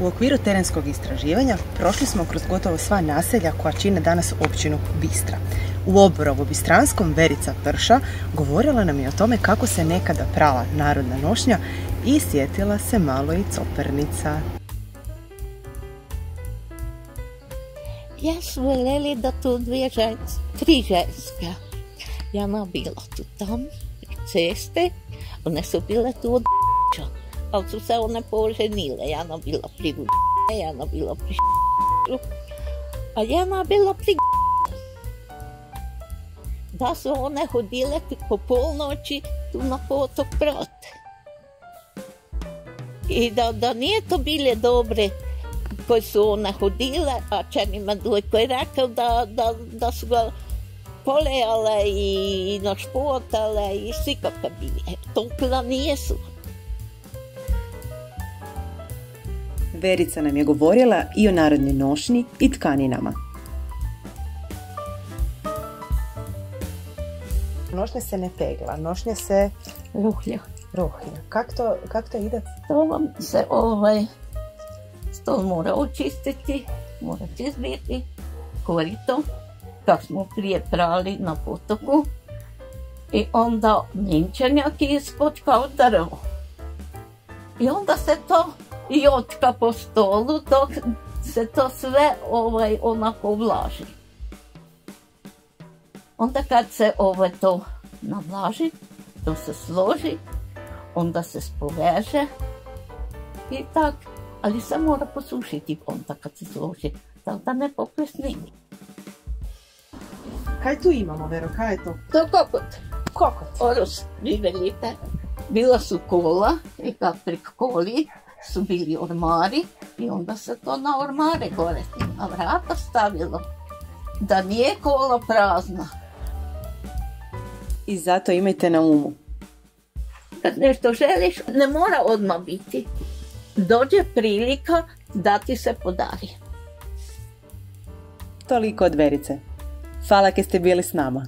U okviru terenskog istraživanja prošli smo kroz gotovo sva naselja koja čine danas općinu Bistra. U Oborovu Bistranskom Verica Prša govorila nam je o tome kako se nekada prala narodna nošnja i sjetila se malo i Copernica. Ja su voljeli da tu tri ženska. Jana bila tu tam, ceste, one su bile tu od ali su se one poženile. Jana bila pri Jana bila pri a Jana bila pri da su one hodile po polnoći tu na potok Brod. I da nije to bile dobre koje su one hodile, a Čenima Dujko je rekao da su ga polejale i našpotale i svi kako bile. Topila nijesu. Verica nam je govorila i o narodnoj nošnji i tkaninama. Nošnja se ne pegla, nošnja se Ruhlja. Kak to ide? To vam se stol mora očistiti, morate izbiti korito, kak smo prije prali na potoku. I onda minčanjak ispod kao drvo. I onda se to jotka po stolu dok se to sve onako vlaži. Onda kad se to navlaži, to se složi, onda se spoveže i tak, ali se mora posušiti onda kad se složi, tako da ne poplesni. Kaj tu imamo, Vero, kaj je to? To je kokot. Kokot? Oros, vi velite. Bila su kola i kad prek koli su bili ormari i onda se to na ormare gore na vrata stavilo, da nije kola prazna. I zato imajte na umu. Kad nešto želiš, ne mora odmah biti. Dođe prilika da ti se podari. Toliko od Verice. Hvala što ste bili s nama.